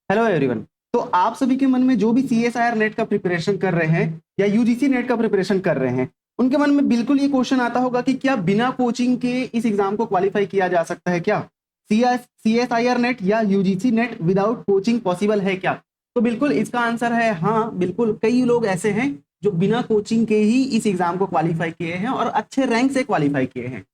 Hello everyone. तो आप सभी के मन में जो भी सीएसआईआर नेट का प्रिपरेशन कर रहे हैं या यूजीसी नेट का प्रिपरेशन कर रहे हैं, उनके मन में बिल्कुल ये क्वेश्चन आता होगा कि क्या बिना कोचिंग के इस एग्जाम को क्वालिफाई किया जा सकता है क्या? सीएसआईआर नेट या UGC net without coaching possible है क्या? तो बिल्कुल इसका आंसर है हाँ, बिल्कुल कई लोग ऐसे हैं जो बिना कोचिंग के ही इस एग्जाम को क्वालिफाई किए हैं और अच्छे रैंक से क्वालिफाई किए हैं।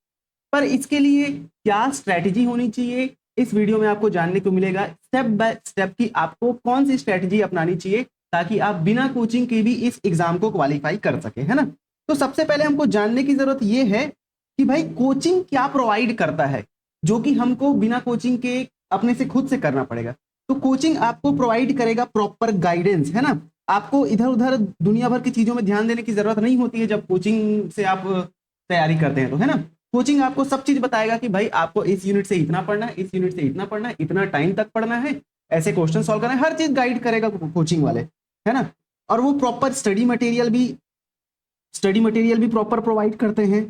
पर इसके लिए क्या स्ट्रैटेजी होनी चाहिए, इस वीडियो में आपको जानने को मिलेगा स्टेप बाय स्टेप की आपको कौन सी स्ट्रैटेजी अपनानी चाहिए ताकि आप बिना कोचिंग के भी इस एग्जाम को क्वालिफाई कर सके, है ना। तो सबसे पहले हमको जानने की जरूरत यह है कि भाई कोचिंग क्या प्रोवाइड करता है, जो कि हमको बिना कोचिंग के अपने से खुद से करना पड़ेगा। तो कोचिंग आपको प्रोवाइड करेगा प्रॉपर गाइडेंस, है ना। आपको इधर उधर दुनिया भर की चीजों में ध्यान देने की जरूरत नहीं होती है जब कोचिंग से आप तैयारी करते हैं, तो है ना। कोचिंग आपको सब चीज बताएगा कि भाई आपको इस यूनिट से इतना पढ़ना है, इस यूनिट से इतना पढ़ना है, इतना टाइम तक पढ़ना है, ऐसे क्वेश्चन सॉल्व करना है, हर चीज गाइड करेगा कोचिंग वाले, है ना। और वो प्रॉपर स्टडी मटेरियल भी प्रॉपर प्रोवाइड करते हैं।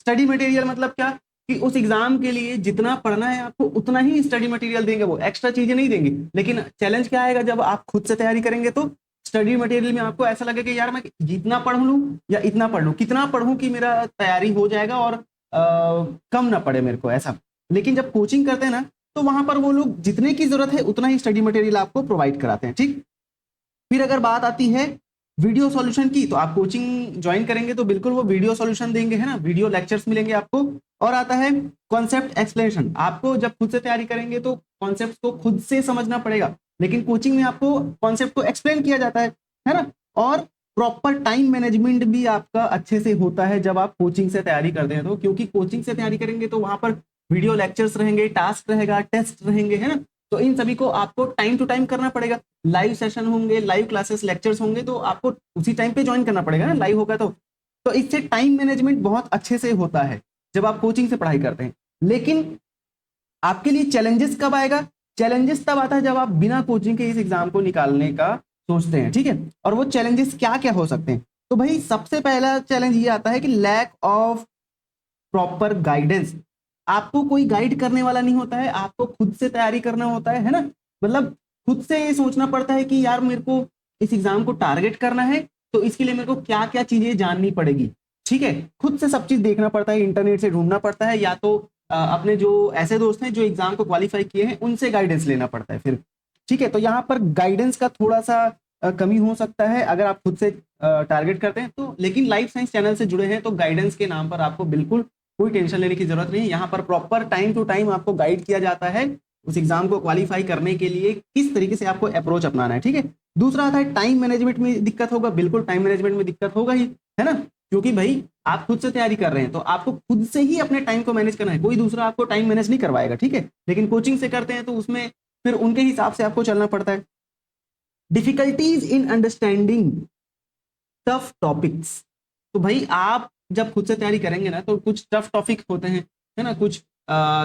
स्टडी मटेरियल मतलब क्या कि उस एग्जाम के लिए जितना पढ़ना है आपको उतना ही स्टडी मटेरियल देंगे, वो एक्स्ट्रा चीजें नहीं देंगे। लेकिन चैलेंज क्या आएगा, जब आप खुद से तैयारी करेंगे तो स्टडी मटेरियल में आपको ऐसा लगेगा कि यार मैं जितना पढ़ लूं या इतना पढ़ लूं, कितना पढ़ूं कि मेरा तैयारी हो जाएगा और कम ना पड़े मेरे को, ऐसा। लेकिन जब कोचिंग करते हैं ना, तो वहां पर वो लोग जितने की जरूरत है उतना ही स्टडी मटेरियल आपको प्रोवाइड कराते हैं, ठीक। फिर अगर बात आती है वीडियो सॉल्यूशन की, तो आप कोचिंग ज्वाइन करेंगे तो बिल्कुल वो वीडियो सॉल्यूशन देंगे, है ना, वीडियो लेक्चर्स मिलेंगे आपको। और आता है कॉन्सेप्ट एक्सप्लेनेशन। आपको जब खुद से तैयारी करेंगे तो कॉन्सेप्ट को खुद से समझना पड़ेगा, लेकिन कोचिंग में आपको कॉन्सेप्ट को एक्सप्लेन किया जाता है ना। और प्रॉपर टाइम मैनेजमेंट भी आपका अच्छे से होता है जब आप कोचिंग से तैयारी करते हैं, तो क्योंकि कोचिंग से तैयारी करेंगे तो वहां पर वीडियो लेक्चर्स रहेंगे, टास्क रहेगा, टेस्ट रहेंगे, है ना। तो इन सभी को आपको टाइम टू टाइम करना पड़ेगा। लाइव सेशन होंगे, लाइव क्लासेस लेक्चर्स होंगे, तो आपको उसी टाइम पे ज्वाइन करना पड़ेगा ना, लाइव होगा तो इससे टाइम मैनेजमेंट बहुत अच्छे से होता है जब आप कोचिंग से पढ़ाई करते हैं। लेकिन आपके लिए चैलेंजेस कब आएगा? चैलेंजेस तब आता है जब आप बिना कोचिंग के इस एग्जाम को निकालने का सोचते हैं, ठीक है। और वो चैलेंजेस क्या क्या हो सकते हैं? तो भाई सबसे पहला चैलेंज ये आता है कि लैक ऑफ प्रॉपर गाइडेंस। आपको कोई गाइड करने वाला नहीं होता है, आपको खुद से तैयारी करना होता है ना। मतलब खुद से ये सोचना पड़ता है कि यार मेरे को इस एग्जाम को टारगेट करना है, तो इसके लिए मेरे को क्या क्या चीजें जाननी पड़ेगी, ठीक है। खुद से सब चीज देखना पड़ता है, इंटरनेट से ढूंढना पड़ता है, या तो अपने जो ऐसे दोस्त हैं जो एग्जाम को क्वालिफाई किए हैं उनसे गाइडेंस लेना पड़ता है फिर, ठीक है। तो यहाँ पर गाइडेंस का थोड़ा सा कमी हो सकता है अगर आप खुद से टारगेट करते हैं तो। लेकिन लाइफ साइंस चैनल से जुड़े हैं तो गाइडेंस के नाम पर आपको बिल्कुल कोई टेंशन लेने की जरूरत नहीं। यहाँ पर प्रॉपर टाइम टू टाइम आपको गाइड किया जाता है उस एग्जाम को क्वालिफाई करने के लिए किस तरीके से आपको अप्रोच अपनाना है, ठीक है। दूसरा आता है टाइम मैनेजमेंट में दिक्कत होगा, बिल्कुल टाइम मैनेजमेंट में दिक्कत होगा ही, है ना। क्योंकि भाई आप खुद से तैयारी कर रहे हैं तो आपको खुद से ही अपने टाइम को मैनेज करना है, कोई दूसरा आपको टाइम मैनेज नहीं करवाएगा, ठीक है। लेकिन कोचिंग से करते हैं तो उसमें फिर उनके हिसाब से आपको चलना पड़ता है। Difficulties in understanding tough topics. तो भाई आप जब खुद से तैयारी करेंगे ना तो कुछ टफ टॉपिक होते हैं, है ना, कुछ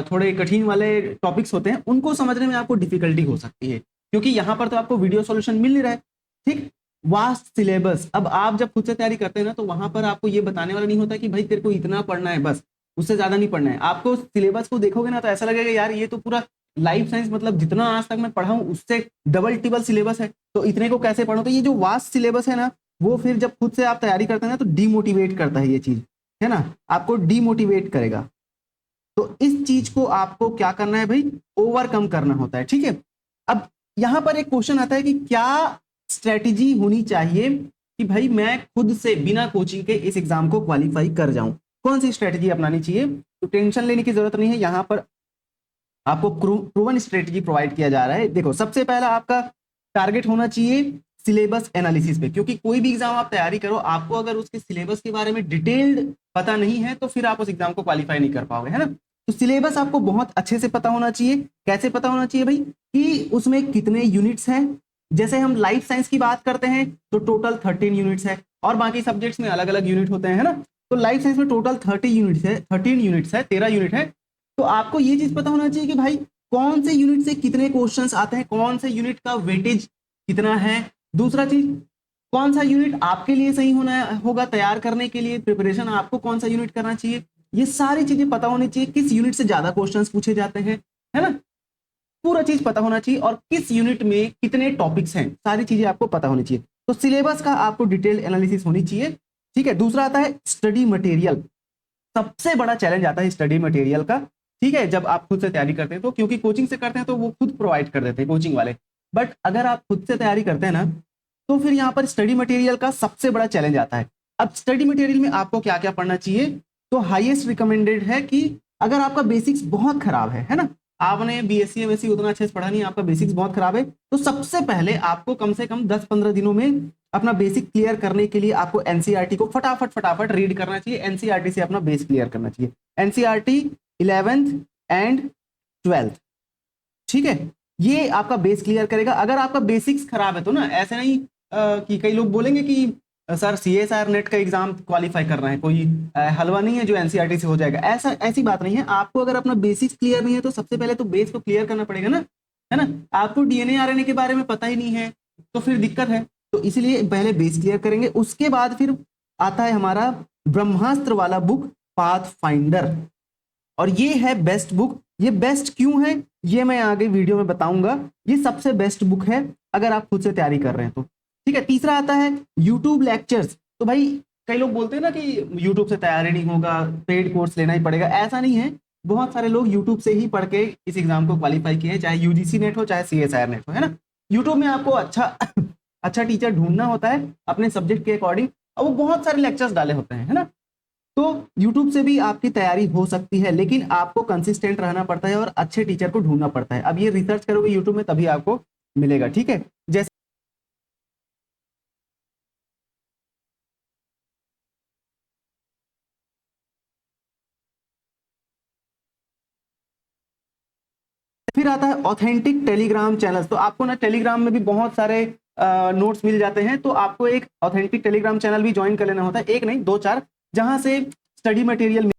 थोड़े कठिन वाले टॉपिक्स होते हैं, उनको समझने में आपको डिफिकल्टी हो सकती है क्योंकि यहाँ पर तो आपको वीडियो सॉल्यूशन मिल नहीं रहा है, ठीक। Vast syllabus. अब आप जब खुद से तैयारी करते हैं ना तो वहां पर आपको ये बताने वाला नहीं होता कि भाई तेरे को इतना पढ़ना है, बस उससे ज्यादा नहीं पढ़ना है। आपको सिलेबस को देखोगे ना तो ऐसा लगेगा यार ये तो पूरा लाइफ साइंस, मतलब जितना आज तक मैं पढ़ा हूँ उससे डबल टिबल सिलेबस है, तो इतने को कैसे पढ़ूं। तो ये जो वास्ट सिलेबस है ना, वो फिर जब खुद से आप तैयारी करते हैं ना तो डीमोटिवेट करता है ये चीज, है ना, आपको डीमोटिवेट करेगा। तो इस चीज को आपको क्या करना है भाई, ओवरकम करना होता है, ठीक है। अब यहां पर एक क्वेश्चन आता है कि क्या स्ट्रेटेजी होनी चाहिए कि भाई मैं खुद से बिना कोचिंग के इस एग्जाम को क्वालिफाई कर जाऊं, कौन सी स्ट्रेटेजी अपनानी चाहिए? तो टेंशन लेने की जरूरत नहीं है, यहां पर आपको प्रूवन स्ट्रेटेजी प्रोवाइड किया जा रहा है। देखो सबसे पहला आपका टारगेट होना चाहिए सिलेबस एनालिसिस पे, क्योंकि कोई भी एग्जाम आप तैयारी करो आपको अगर उसके सिलेबस के बारे में डिटेल्ड पता नहीं है तो फिर आप उस एग्जाम को क्वालिफाई नहीं कर पाओगे, है ना। तो सिलेबस आपको बहुत अच्छे से पता होना चाहिए। कैसे पता होना चाहिए भाई? कि उसमें कितने यूनिट्स हैं। जैसे हम लाइफ साइंस की बात करते हैं तो टोटल 13 यूनिट्स है और बाकी सब्जेक्ट्स में अलग अलग यूनिट होते हैं, है ना। तो लाइफ साइंस में टोटल 30 यूनिट्स है, 13 यूनिट्स है, 13 यूनिट है। तो आपको ये चीज पता होना चाहिए कि भाई कौन से यूनिट से कितने क्वेश्चंस आते हैं, कौन से यूनिट का वेटेज कितना है। दूसरा चीज, कौन सा यूनिट आपके लिए सही होना होगा तैयार करने के लिए, प्रिपरेशन आपको कौन सा यूनिट करना चाहिए, ये सारी चीजें पता होनी चाहिए। किस यूनिट से ज्यादा क्वेश्चंस पूछे जाते हैं, है ना। पूरा चीज पता होना चाहिए, और किस यूनिट में कितने टॉपिक्स हैं, सारी चीजें आपको पता होनी चाहिए। तो सिलेबस का आपको डिटेल एनालिसिस होनी चाहिए, ठीक है। दूसरा आता है स्टडी मटेरियल। सबसे बड़ा चैलेंज आता है स्टडी मटेरियल का, ठीक है, जब आप खुद से तैयारी करते हैं तो, क्योंकि कोचिंग से करते हैं तो वो खुद प्रोवाइड कर देते हैं कोचिंग वाले, बट अगर आप खुद से तैयारी करते हैं ना, तो फिर यहाँ पर स्टडी मटेरियल का सबसे बड़ा चैलेंज आता है। अब स्टडी मटेरियल में आपको क्या क्या पढ़ना चाहिए, तो हाईएस्ट रिकमेंडेड है कि अगर आपका बेसिक्स बहुत खराब है ना, आपने बीएससी एमएससी उतना अच्छे से पढ़ा नहीं, आपका बेसिक्स बहुत खराब है, तो सबसे पहले आपको कम से कम 10-15 दिनों में अपना बेसिक क्लियर करने के लिए आपको एनसीईआरटी को फटाफट फटाफट रीड करना चाहिए, एनसीईआरटी से अपना बेस क्लियर करना चाहिए, एनसीईआरटी 11th एंड 12th, ठीक है। ये आपका बेस क्लियर करेगा। अगर आपका बेसिक्स खराब है तो ना, ऐसे नहीं कि कई लोग बोलेंगे कि सर सीएसआर नेट का एग्जाम क्वालिफाई करना है, कोई हलवा नहीं है जो एनसीईआरटी से हो जाएगा, ऐसी बात नहीं है। आपको अगर अपना बेसिक्स क्लियर नहीं है तो सबसे पहले तो बेस को क्लियर करना पड़ेगा ना, है ना। आपको डीएनए आरएनए के बारे में पता ही नहीं है तो फिर दिक्कत है। तो इसलिए पहले बेस क्लियर करेंगे, उसके बाद फिर आता है हमारा ब्रह्मास्त्र वाला बुक पाथ फाइंडर, और ये है बेस्ट बुक। ये बेस्ट क्यों है ये मैं आगे वीडियो में बताऊंगा। ये सबसे बेस्ट बुक है अगर आप खुद से तैयारी कर रहे हैं तो, ठीक है। तीसरा आता है यूट्यूब लेक्चर्स। तो भाई कई लोग बोलते हैं ना कि यूट्यूब से तैयारी नहीं होगा, पेड कोर्स लेना ही पड़ेगा, ऐसा नहीं है। बहुत सारे लोग यूट्यूब से ही पढ़ के इस एग्जाम को क्वालिफाई किए हैं, चाहे यूजीसी नेट हो चाहे सीएसआईआर नेट हो, है ना। यूट्यूब में आपको अच्छा टीचर ढूंढना होता है अपने सब्जेक्ट के अकॉर्डिंग, और वो बहुत सारे लेक्चर्स डाले होते हैं, है ना। तो YouTube से भी आपकी तैयारी हो सकती है, लेकिन आपको कंसिस्टेंट रहना पड़ता है और अच्छे टीचर को ढूंढना पड़ता है। अब ये रिसर्च करोगे YouTube में तभी आपको मिलेगा, ठीक है। जैसे फिर आता है ऑथेंटिक टेलीग्राम चैनल। तो आपको ना टेलीग्राम में भी बहुत सारे नोट्स मिल जाते हैं, तो आपको एक ऑथेंटिक टेलीग्राम चैनल भी ज्वाइन कर लेना होता है, एक नहीं 2-4, जहां से स्टडी मटेरियल।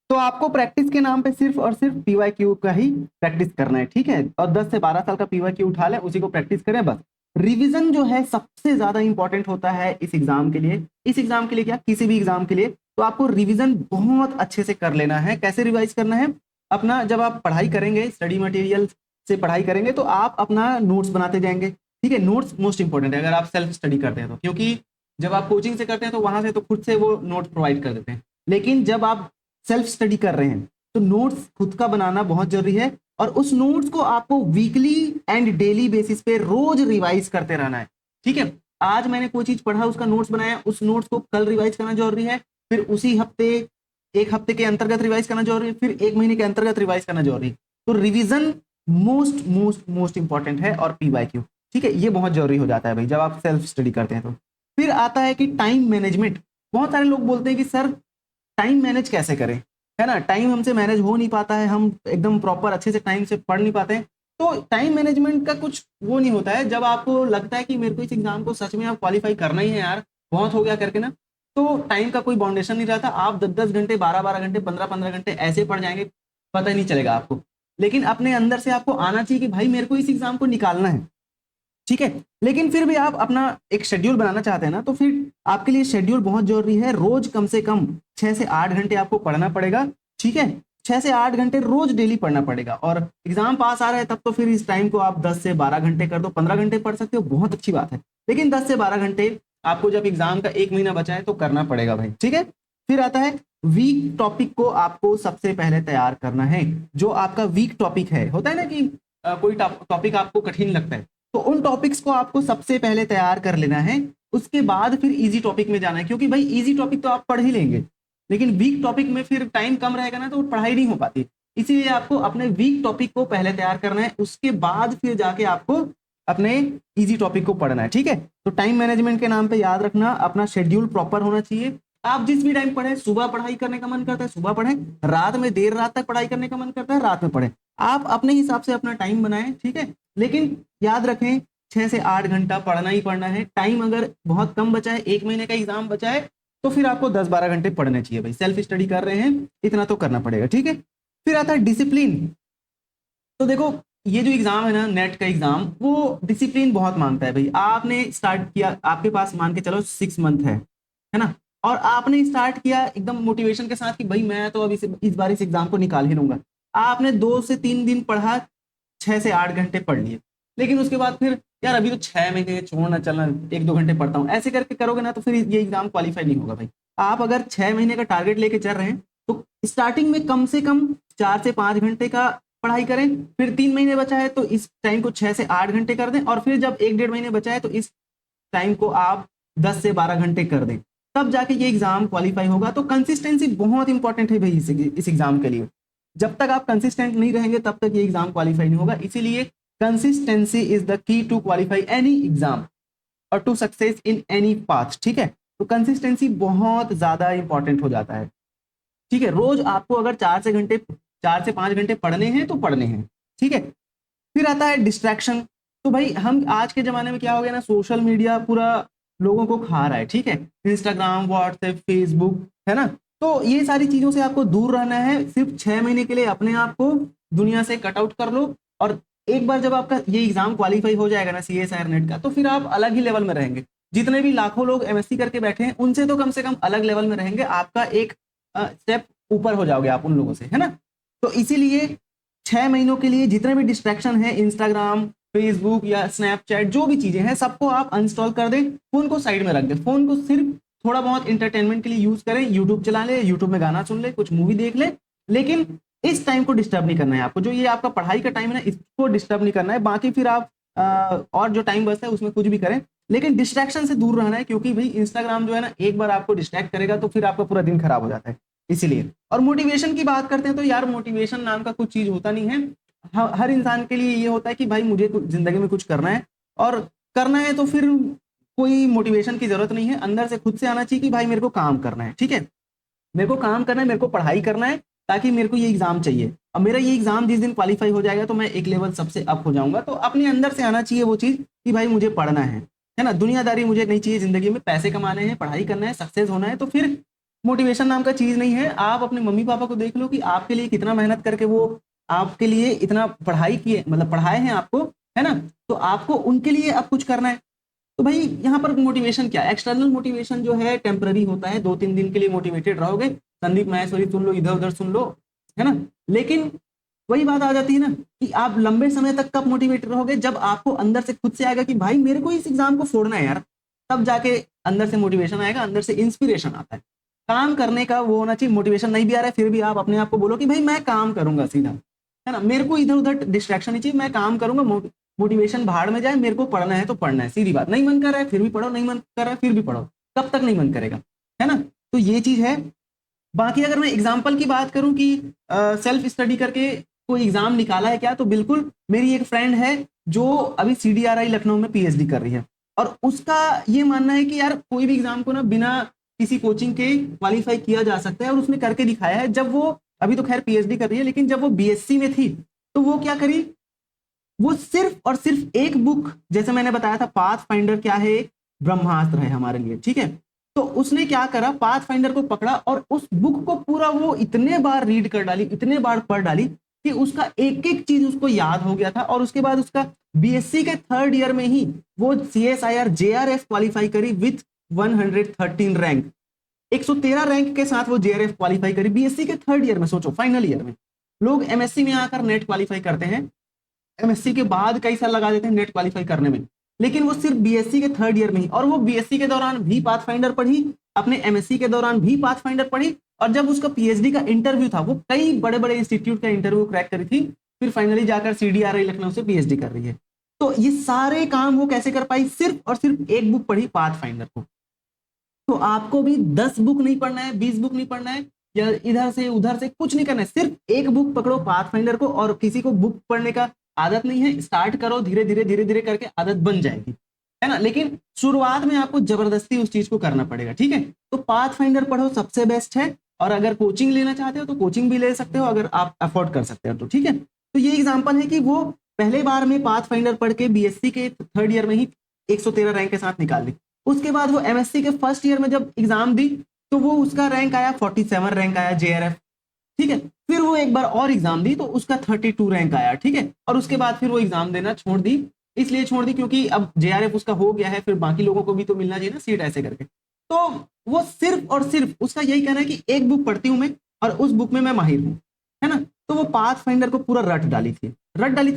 तो आपको प्रैक्टिस के नाम पे सिर्फ और सिर्फ पीवाईक्यू का ही प्रैक्टिस करना है, ठीक है। और 10 से 12 साल का पीवाईक्यू उठा लें, उसी को प्रैक्टिस करें बस। रिवीजन जो है सबसे ज्यादा इंपॉर्टेंट होता है इस एग्जाम के लिए। इस एग्जाम के लिए क्या, किसी भी एग्जाम के लिए, तो आपको रिवीजन बहुत अच्छे से कर लेना है। कैसे रिवाइज करना है, अपना जब आप पढ़ाई करेंगे, स्टडी मटेरियल से पढ़ाई करेंगे, तो आप अपना नोट्स बनाते जाएंगे, ठीक है। नोट्स मोस्ट इंपॉर्टेंट है अगर आप सेल्फ स्टडी करते हैं तो, क्योंकि जब आप कोचिंग से करते हैं तो वहां से तो खुद से वो नोट्स प्रोवाइड कर देते हैं, लेकिन जब आप सेल्फ स्टडी कर रहे हैं तो नोट्स खुद का बनाना बहुत जरूरी है। और उस नोट्स को आपको वीकली एंड डेली बेसिस पे रोज रिवाइज करते रहना है, ठीक है। आज मैंने कोई चीज पढ़ा, उसका नोट्स बनाया, उस नोट्स को कल रिवाइज करना जरूरी है, फिर उसी हफ्ते, एक हफ्ते के अंतर्गत रिवाइज करना जरूरी है, फिर एक महीने के अंतर्गत रिवाइज करना जरूरी है। तो revision most most most important है, और पीवाईक्यू, ठीक है, ये बहुत जरूरी हो जाता है भाई जब आप सेल्फ स्टडी करते हैं तो। फिर आता है कि टाइम मैनेजमेंट। बहुत सारे लोग बोलते हैं कि सर टाइम मैनेज कैसे करें, है ना, टाइम हमसे मैनेज हो नहीं पाता है, हम एकदम प्रॉपर अच्छे से टाइम से पढ़ नहीं पाते हैं। तो टाइम मैनेजमेंट का कुछ वो नहीं होता है। जब आपको लगता है कि मेरे को इस एग्जाम को सच में आप क्वालिफाई करना ही है यार, बहुत हो गया करके ना, तो टाइम का कोई बाउंडेशन नहीं रहता। आप 10-10 घंटे, 12-12 घंटे, 15-15 घंटे ऐसे पढ़ जाएंगे, पता ही नहीं चलेगा आपको। लेकिन अपने अंदर से आपको आना चाहिए कि भाई मेरे को इस एग्जाम को निकालना है, ठीक है। लेकिन फिर भी आप अपना एक शेड्यूल बनाना चाहते हैं ना, तो फिर आपके लिए शेड्यूल बहुत जरूरी है। रोज कम से कम 6 से 8 घंटे आपको पढ़ना पड़ेगा, ठीक है। 6 से 8 घंटे रोज डेली पढ़ना पड़ेगा। और एग्जाम पास आ रहा है तब तो फिर इस टाइम को आप 10 से 12 घंटे कर दो, 15 घंटे पढ़ सकते हो, बहुत अच्छी बात है। लेकिन 10 से 12 घंटे आपको जब एग्जाम का 1 महीना बचा है तो करना पड़ेगा भाई, ठीक है। फिर आता है वीक टॉपिक को आपको सबसे पहले तैयार करना है। जो आपका वीक टॉपिक है, होता है ना कि कोई टॉपिक आपको कठिन लगता है, तो उन टॉपिक्स को आपको सबसे पहले तैयार कर लेना है। उसके बाद फिर इजी टॉपिक में जाना है, क्योंकि भाई इजी टॉपिक तो आप पढ़ ही लेंगे, लेकिन वीक टॉपिक में फिर टाइम कम रहेगा ना, तो पढ़ाई नहीं हो पाती। इसीलिए आपको अपने वीक टॉपिक को पहले तैयार करना है, उसके बाद फिर जाके आपको अपने इजी टॉपिक को पढ़ना है, ठीक है। तो टाइम मैनेजमेंट के नाम पे याद रखना, अपना शेड्यूल प्रॉपर होना चाहिए। आप जिस भी टाइम पढ़े, सुबह पढ़ाई करने का मन करता है सुबह पढ़ें, रात में देर रात तक पढ़ाई करने का मन करता है रात में पढ़ें, आप अपने हिसाब से अपना टाइम बनाएं, ठीक है। लेकिन याद रखें 6 से 8 घंटा पढ़ना ही पढ़ना है। टाइम अगर बहुत कम बचा है, 1 महीने का एग्जाम बचा है, तो फिर आपको 10-12 घंटे पढ़ने चाहिए भाई। सेल्फ स्टडी कर रहे हैं, इतना तो करना पड़ेगा, ठीक है। फिर आता है डिसिप्लिन। तो देखो ये जो एग्जाम है ना, नेट का एग्जाम, वो डिसिप्लिन बहुत मांगता है भाई। आपने स्टार्ट किया, आपके पास मान के चलो 6 मंथ है ना, और आपने स्टार्ट किया एकदम मोटिवेशन के साथ कि भाई मैं तो अब इस बार इस एग्जाम को निकाल ही लूंगा। आपने 2 से 3 दिन पढ़ा, 6 से 8 घंटे पढ़ लिए, लेकिन उसके बाद फिर यार अभी तो 6 महीने छोड़ना, चलना 1-2 घंटे पढ़ता हूँ, ऐसे करके करोगे ना तो फिर ये एग्जाम क्वालिफाई नहीं होगा भाई। आप अगर 6 महीने का टारगेट लेके चल रहे हैं तो स्टार्टिंग में कम से कम 4 से 5 घंटे का पढ़ाई करें, फिर 3 महीने बचा है तो इस टाइम को 6 से 8 घंटे कर दें, और फिर जब 1-1.5 महीने बचा है तो इस टाइम को आप 10 से 12 घंटे कर दें, तब जाके ये एग्जाम क्वालिफाई होगा। तो कंसिस्टेंसी बहुत इंपॉर्टेंट है भाई इस एग्जाम के लिए। जब तक आप कंसिस्टेंट नहीं रहेंगे तब तक ये एग्जाम क्वालिफाई नहीं होगा। इसीलिए consistency is the key to qualify any exam और to success in any path, ठीक है। तो कंसिस्टेंसी बहुत ज्यादा इंपॉर्टेंट हो जाता है, ठीक है। रोज आपको अगर 4 से 5 घंटे पढ़ने हैं तो पढ़ने हैं, ठीक है। फिर आता है डिस्ट्रैक्शन। तो भाई हम आज के जमाने में क्या हो गया ना, सोशल मीडिया पूरा लोगों को खा रहा है, ठीक है। इंस्टाग्राम, व्हाट्सएप, फेसबुक, है ना। तो ये सारी चीजों से आपको दूर रहना है। सिर्फ 6 महीने के लिए अपने आप को दुनिया से कट आउट कर लो, और एक बार जब आपका ये एग्जाम क्वालिफाई हो जाएगा ना CSIR नेट का, तो फिर आप अलग ही लेवल में रहेंगे। जितने भी लाखों लोग MSc करके बैठे हैं उनसे तो कम से कम अलग लेवल में रहेंगे, आपका एक स्टेप ऊपर हो जाओगे आप उन लोगों से, है ना। तो इसीलिए 6 महीनों के लिए जितने भी डिस्ट्रैक्शन है, इंस्टाग्राम, फेसबुक या स्नैपचैट, जो भी चीजें हैं सबको आप अनइंस्टॉल कर दें, फोन को साइड में रख दें। फोन को सिर्फ थोड़ा बहुत इंटरटेनमेंट के लिए यूज करें, यूट्यूब चला ले, यूट्यूब में गाना सुन ले, कुछ मूवी देख ले, लेकिन इस टाइम को डिस्टर्ब नहीं करना है आपको। जो ये आपका पढ़ाई का टाइम है ना, इसको डिस्टर्ब नहीं करना है। बाकी फिर आप और जो टाइम बचता है उसमें कुछ भी करें, लेकिन डिस्ट्रैक्शन से दूर रहना है, क्योंकि भाई इंस्टाग्राम जो है ना, एक बार आपको डिस्ट्रैक्ट करेगा तो फिर आपका पूरा दिन खराब हो जाता है, इसीलिए। और मोटिवेशन की बात करते हैं तो यार मोटिवेशन नाम का कुछ चीज होता नहीं है। हर इंसान के लिए ये होता है कि भाई मुझे जिंदगी में कुछ करना है, और करना है तो फिर कोई मोटिवेशन की जरूरत नहीं है, अंदर से खुद से आना चाहिए कि भाई मेरे को काम करना है, ठीक है। मेरे को काम करना है, मेरे को पढ़ाई करना है, ताकि मेरे को ये एग्जाम चाहिए। अब मेरा ये एग्जाम जिस दिन क्वालिफाई हो जाएगा तो मैं एक लेवल सबसे अप हो जाऊंगा। तो अपने अंदर से आना चाहिए वो चीज कि भाई मुझे पढ़ना है ना। दुनियादारी मुझे नहीं चाहिए जिंदगी में, पैसे कमाने हैं, पढ़ाई करना है, सक्सेस होना है। तो फिर मोटिवेशन नाम का चीज नहीं है। आप अपने मम्मी पापा को देख लो कि आपके लिए कितना मेहनत करके वो आपके लिए इतना पढ़ाई किए, मतलब पढ़ाए हैं आपको, है ना। तो आपको उनके लिए अब कुछ करना है। तो भाई यहाँ पर मोटिवेशन क्या है, एक्सटर्नल मोटिवेशन जो है टेम्पररी होता है, 2-3 दिन के लिए मोटिवेटेड रहोगे, संदीप माहेश्वरी सुन लो, इधर उधर सुन लो, है ना। लेकिन वही बात आ जाती है ना कि आप लंबे समय तक कब मोटिवेटेड रहोगे, जब आपको अंदर से खुद से आएगा कि भाई मेरे को इस एग्जाम को फोड़ना है यार, तब जाके अंदर से मोटिवेशन आएगा, अंदर से इंस्पिरेशन आता है। काम करने का वो होना चाहिए। मोटिवेशन नहीं भी आ रहा है फिर भी आप अपने आप को बोलो कि भाई मैं काम करूंगा सीधा, है ना। मेरे को इधर उधर डिस्ट्रैक्शन नहीं चाहिए, मैं काम करूंगा। मोटिवेशन भाड़ में जाए, मेरे को पढ़ना है तो पढ़ना है, सीधी बात। नहीं मन कर रहा है फिर भी पढ़ो, नहीं मन कर रहा है फिर भी पढ़ो, कब तक नहीं मन करेगा, है ना। तो ये चीज है। बाकी अगर मैं एग्जाम्पल की बात करूं कि सेल्फ स्टडी करके कोई एग्जाम निकाला है क्या, तो बिल्कुल। मेरी एक फ्रेंड है जो अभी CDRI लखनऊ में PhD कर रही है, और उसका ये मानना है कि यार कोई भी एग्जाम को ना बिना किसी कोचिंग के क्वालिफाई किया जा सकता है, और उसने करके दिखाया है। जब वो अभी तो खैर PhD कर रही है, लेकिन जब वो BSc में थी तो वो क्या करी, वो सिर्फ और सिर्फ एक बुक, जैसे मैंने बताया था पाथ फाइंडर क्या है, ब्रह्मास्त्र है हमारे लिए, ठीक है। तो उसने क्या करा, पाथ फाइंडर को पकड़ा और उस बुक को पूरा वो इतने बार रीड कर डाली, इतने बार पढ़ डाली कि उसका एक एक चीज उसको याद हो गया था। और उसके बाद उसका BSc के 3rd ईयर में ही वो CSIR JRF क्वालिफाई करी विथ 113 रैंक, 113 रैंक के साथ वो JRF क्वालिफाई करी BSc के 3rd ईयर में। सोचो, फाइनल ईयर में लोग MSc में आकर नेट क्वालिफाई करते हैं, MSc के बाद कई साल लगा देते हैं नेट क्वालिफाई करने में, लेकिन वो सिर्फ BSc के 3rd ईयर में ही। और वो BSc के दौरान भी पाथ फाइंडर पढ़ी, अपने MSc के दौरान भी पाथ फाइंडर पढ़ी, और जब उसका PhD का इंटरव्यू था, वो कई बड़े बड़े इंस्टीट्यूट का इंटरव्यू क्रैक करी थी, फिर फाइनली जाकर CDRI लखनऊ से PhD कर रही है। तो ये सारे काम वो कैसे कर पाई, सिर्फ और सिर्फ एक बुक पढ़ी, पाथ फाइंडर को। तो आपको भी 10 बुक नहीं पढ़ना है, 20 बुक नहीं पढ़ना है, या इधर से उधर से कुछ नहीं करना है, सिर्फ एक बुक पकड़ो पाथ फाइंडर को। और किसी को बुक पढ़ने का आदत नहीं है, स्टार्ट करो धीरे धीरे करके आदत बन जाएगी, है ना। लेकिन शुरुआत में आपको जबरदस्ती उस चीज को करना पड़ेगा, ठीक है। तो पाथ फाइंडर पढ़ो, सबसे बेस्ट है। और अगर कोचिंग लेना चाहते हो तो कोचिंग भी ले सकते हो, अगर आप अफोर्ड कर सकते हो तो, ठीक है। तो ये एग्जाम्पल है कि वो पहले बार में पाथ फाइंडर पढ़ के बीएससी के थर्ड ईयर में ही 113 रैंक के साथ निकाल ली। उसके बाद वो एमएससी के फर्स्ट ईयर में जब एग्जाम दी तो वो उसका रैंक आया 47 रैंक आया जेआरएफ, ठीक है। फिर वो एक बार और एग्जाम दी तो उसका 32 रैंक आया, ठीक है। और उसके बाद फिर वो एग्जाम देना छोड़ दी, इसलिए छोड़ दी क्योंकि अब जेआरएफ उसका हो गया है, फिर बाकी लोगों को भी तो मिलना चाहिए ना सीट, ऐसे करके। तो वो सिर्फ और सिर्फ उसका यही कहना है कि एक बुक पढ़ती हूँ मैं और उस बुक में मैं माहिर हूँ, है ना। तो वो पाथ फाइंडर को पूरा रट डाली थी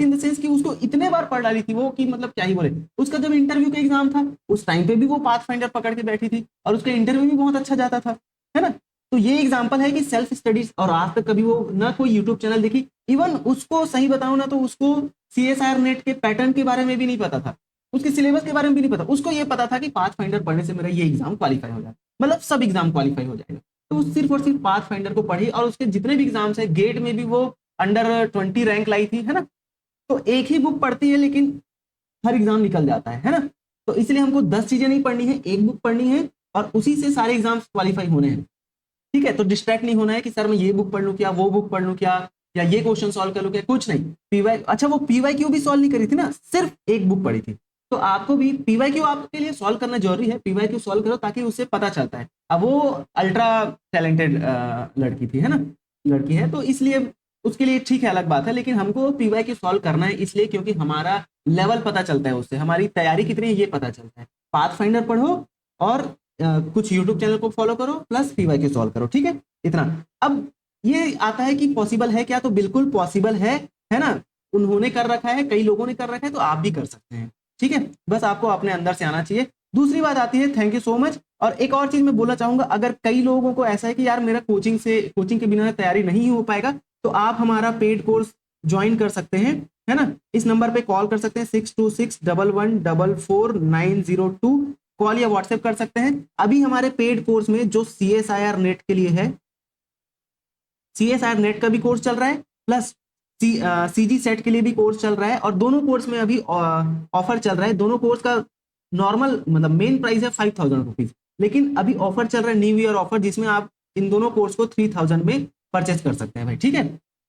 इन द सेंस कि उसको इतने बार पढ़ डाली थी वो कि मतलब क्या ही बोले। उसका जब इंटरव्यू का एग्जाम था उस टाइम पे भी वो पाथ फाइंडर पकड़ के बैठी थी और उसका इंटरव्यू भी बहुत अच्छा जाता था, है ना। तो ये एग्जाम्पल है कि सेल्फ स्टडीज, और आज तक कभी वो ना कोई यूट्यूब चैनल देखी, इवन उसको सही बताऊं ना तो उसको सीएसआईआर नेट के पैटर्न के बारे में भी नहीं पता था, उसके सिलेबस के बारे में भी नहीं पता। उसको ये पता था कि पाथ फाइंडर पढ़ने से मेरा ये एग्जाम क्वालिफाई हो जाए, मतलब सब एग्जाम क्वालिफाई हो जाएगा। तो वो सिर्फ और सिर्फ पाथ फाइंडर को पढ़ी और उसके जितने भी एग्जाम्स है, गेट में भी वो अंडर 20 रैंक लाई थी, है ना। तो एक ही बुक पढ़ती है लेकिन हर एग्जाम निकल जाता है ना। तो इसलिए हमको 10 चीजें नहीं पढ़नी है, एक बुक पढ़नी है और उसी से सारे एग्जाम्स क्वालिफाई होने हैं, ठीक है। तो डिस्ट्रैक्ट नहीं होना है कि सर मैं ये बुक पढ़ लूं क्या, वो बुक पढ़ लूं क्या, या ये क्वेश्चन सॉल्व कर लूं क्या, कुछ नहीं। पीवाई, अच्छा वो पीवाईक्यू भी सॉल्व नहीं करी थी ना, सिर्फ एक बुक पढ़ी थी। तो आपको भी पीवाईक्यू आपके लिए सॉल्व करना जरूरी है, पीवाईक्यू सॉल्व करो ताकि उससे पता चलता है। अब वो अल्ट्रा टैलेंटेड लड़की थी, है ना, लड़की है, तो इसलिए उसके लिए ठीक है, अलग बात है। लेकिन हमको पीवाईक्यू सॉल्व करना है इसलिए क्योंकि हमारा लेवल पता चलता है, उससे हमारी तैयारी कितनी है ये पता चलता है। पाथ फाइंडर पढ़ो और कुछ यूट्यूब चैनल को फॉलो करो प्लस पीवाईक्यू सॉल्व करो, ठीक है, इतना। अब ये आता है कि पॉसिबल है क्या, तो बिल्कुल पॉसिबल है ना। उन्होंने कर रखा है, कई लोगों ने कर रखा है, तो आप भी कर सकते हैं, ठीक है। बस आपको अपने अंदर से आना चाहिए। दूसरी बात आती है, थैंक यू सो मच। और एक और चीज मैं बोलना चाहूंगा, अगर कई लोगों को ऐसा है कि यार मेरा कोचिंग के बिना तैयारी नहीं हो पाएगा, तो आप हमारा पेड कोर्स ज्वाइन कर सकते हैं, है ना। इस नंबर पे कॉल कर सकते हैं 6261144902, कॉल या व्हाट्सएप कर सकते हैं। अभी हमारे पेड कोर्स में जो सीएसआईआर नेट के लिए है, सीएसआईआर नेट का भी कोर्स चल रहा है प्लस सीजी सेट के लिए भी कोर्स चल रहा है, और दोनों कोर्स में अभी ऑफर चल रहा है। दोनों कोर्स का नॉर्मल मतलब मेन प्राइस है 5000 रुपीज, लेकिन अभी ऑफर चल रहा है, न्यू ईयर ऑफर, जिसमें आप इन दोनों कोर्स को 3000 में परचेस कर सकते हैं भाई, ठीक है।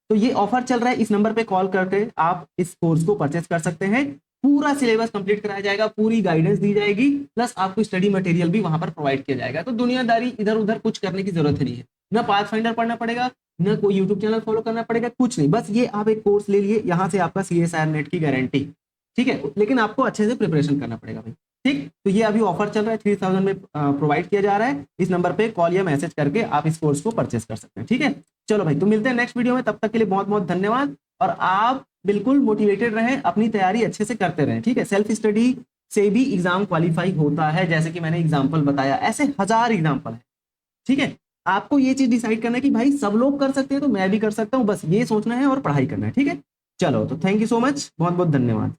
तो ये ऑफर चल रहा है, इस नंबर पे कॉल करके आप इस कोर्स को परचेस कर सकते हैं। पूरा सिलेबस कंप्लीट कराया जाएगा, पूरी गाइडेंस दी जाएगी, प्लस आपको स्टडी मटेरियल भी वहां पर प्रोवाइड किया जाएगा। तो दुनियादारी इधर उधर कुछ करने की जरूरत नहीं है, ना पाथ फाइंडर पढ़ना पड़ेगा, ना कोई यूट्यूब चैनल फॉलो करना पड़ेगा, कुछ नहीं। बस ये आप एक कोर्स ले लिए, यहाँ से आपका सीएसआईआर नेट की गारंटी, ठीक है। लेकिन आपको अच्छे से प्रिपरेशन करना पड़ेगा भाई, ठीक। तो ये अभी ऑफर चल रहा है, 3000 में प्रोवाइड किया जा रहा है। इस नंबर पे कॉल या मैसेज करके आप इस कोर्स को परचेस कर सकते हैं, ठीक है। चलो भाई, तो मिलते हैं नेक्स्ट वीडियो में, तब तक के लिए बहुत बहुत धन्यवाद। और आप बिल्कुल मोटिवेटेड रहें, अपनी तैयारी अच्छे से करते रहें, ठीक है। सेल्फ स्टडी से भी एग्जाम क्वालिफाई होता है, जैसे कि मैंने एग्जाम्पल बताया, ऐसे 1000 एग्जाम्पल है, ठीक है। आपको ये चीज डिसाइड करना है कि भाई सब लोग कर सकते हैं तो मैं भी कर सकता हूं, बस ये सोचना है और पढ़ाई करना है, ठीक है। चलो, तो थैंक यू सो मच, बहुत बहुत धन्यवाद।